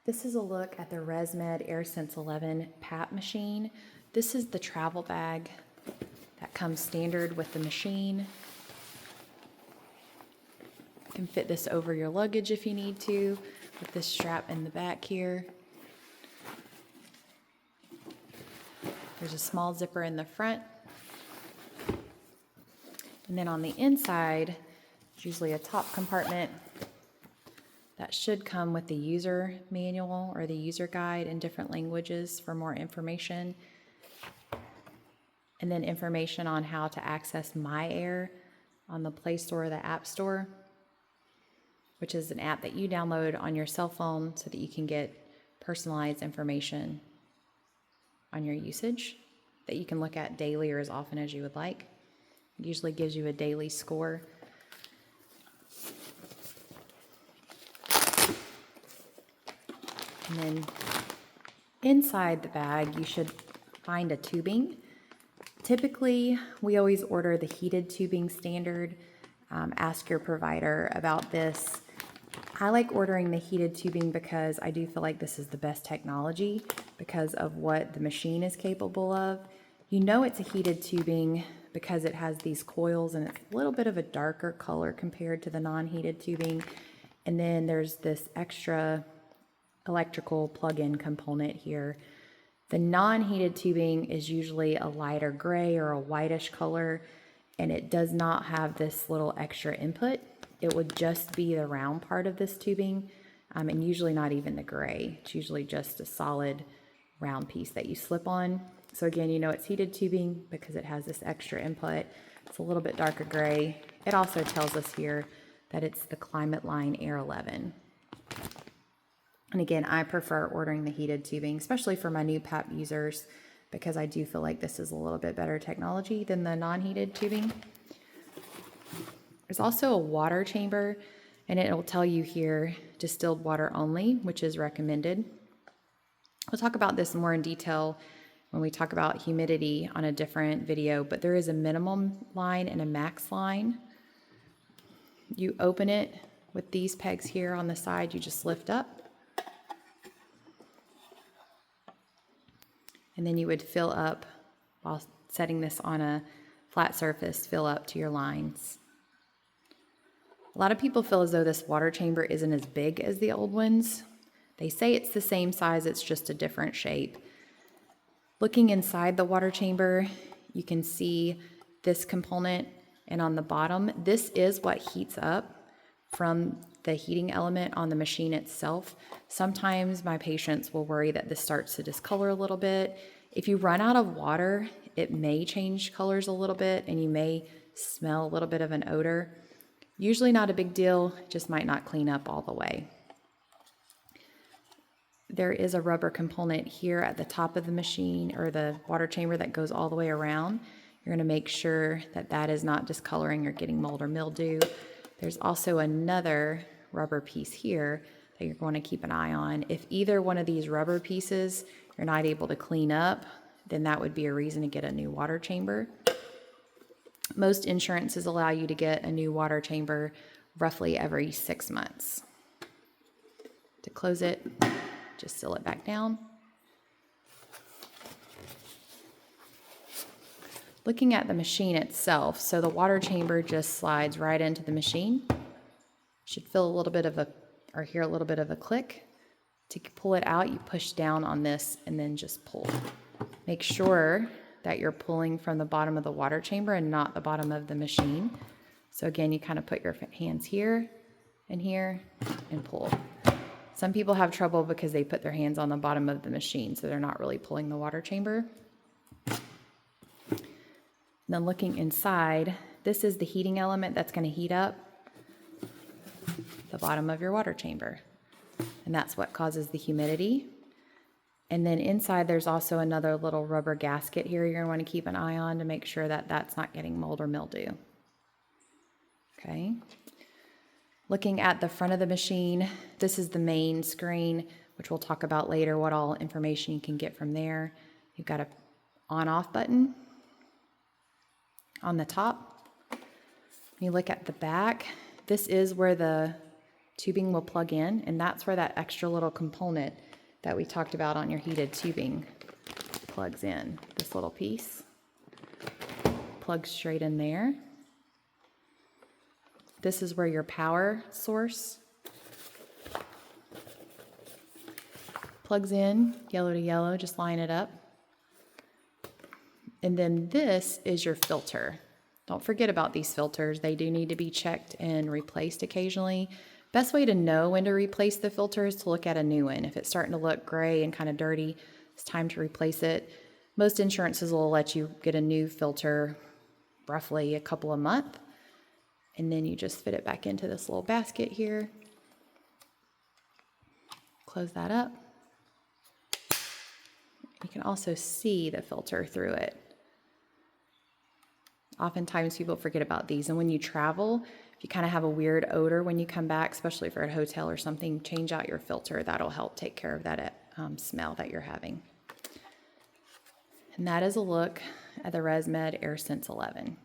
This is a look at the RESMED Airsense 11 PAP machine. This is the travel bag that comes standard with the machine. You can fit this over your luggage if you need to, with this strap in the back here. There's a small zipper in the front. And then on the inside, it's usually a top compartment that should come with the user manual or the user guide in different languages for more information. And then information on how to access My Air on the Play Store or the App Store, which is an app that you download on your cell phone so that you can get personalized information on your usage that you can look at daily or as often as you would like. It usually gives you a daily score. And then inside the bag, you should find a tubing. Typically, we always order the heated tubing standard. Ask your provider about this. I like ordering the heated tubing because I do feel like this is the best technology because of what the machine is capable of. You know it's a heated tubing because it has these coils and it's a little bit of a darker color compared to the non-heated tubing. And then there's this extra electrical plug-in component here. The non-heated tubing is usually a lighter gray or a whitish color, and it does not have this little extra input. It would just be the round part of this tubing, and usually not even the gray. It's usually just a solid round piece that you slip on. So again, you know it's heated tubing because it has this extra input. It's a little bit darker gray. It also tells us here that it's the Climate Line Air 11. And again, I prefer ordering the heated tubing, especially for my new PAP users, because I do feel like this is a little bit better technology than the non-heated tubing. There's also a water chamber, and it will tell you here distilled water only, which is recommended. We'll talk about this more in detail when we talk about humidity on a different video, but there is a minimum line and a max line. You open it with these pegs here on the side, you just lift up. And then you would fill up, while setting this on a flat surface, fill up to your lines. A lot of people feel as though this water chamber isn't as big as the old ones. They say it's the same size, it's just a different shape. Looking inside the water chamber, you can see this component, and on the bottom, this is what heats up from the heating element on the machine itself. Sometimes my patients will worry that this starts to discolor a little bit. If you run out of water, it may change colors a little bit and you may smell a little bit of an odor. Usually not a big deal, just might not clean up all the way. There is a rubber component here at the top of the machine or the water chamber that goes all the way around. You're going to make sure that that is not discoloring or getting mold or mildew. There's also another rubber piece here that you're going to keep an eye on. If either one of these rubber pieces you're not able to clean up, then that would be a reason to get a new water chamber. Most insurances allow you to get a new water chamber roughly every 6 months. To close it, just seal it back down. Looking at the machine itself, so the water chamber just slides right into the machine. Should feel a little bit of or hear a little bit of a click. To pull it out, you push down on this and then just pull. Make sure that you're pulling from the bottom of the water chamber and not the bottom of the machine. So again, you kind of put your hands here and pull. Some people have trouble because they put their hands on the bottom of the machine, so they're not really pulling the water chamber. And then looking inside, this is the heating element that's going to heat up the bottom of your water chamber. And that's what causes the humidity. And then inside there's also another little rubber gasket here you're going to want to keep an eye on to make sure that that's not getting mold or mildew. Okay. Looking at the front of the machine, this is the main screen, which we'll talk about later, what all information you can get from there. You've got a on-off button on the top. You look at the back. This is where the tubing will plug in, and that's where that extra little component that we talked about on your heated tubing plugs in. This little piece plugs straight in there. This is where your power source plugs in, yellow to yellow, just line it up. And then this is your filter. Don't forget about these filters. They do need to be checked and replaced occasionally. Best way to know when to replace the filter is to look at a new one. If it's starting to look gray and kind of dirty, it's time to replace it. Most insurances will let you get a new filter roughly a couple a month. And then you just fit it back into this little basket here. Close that up. You can also see the filter through it. Oftentimes people forget about these, and when you travel, if you kind of have a weird odor when you come back, especially if you're at a hotel or something, change out your filter. That'll help take care of that smell that you're having. And that is a look at the RESMED Airsense 11.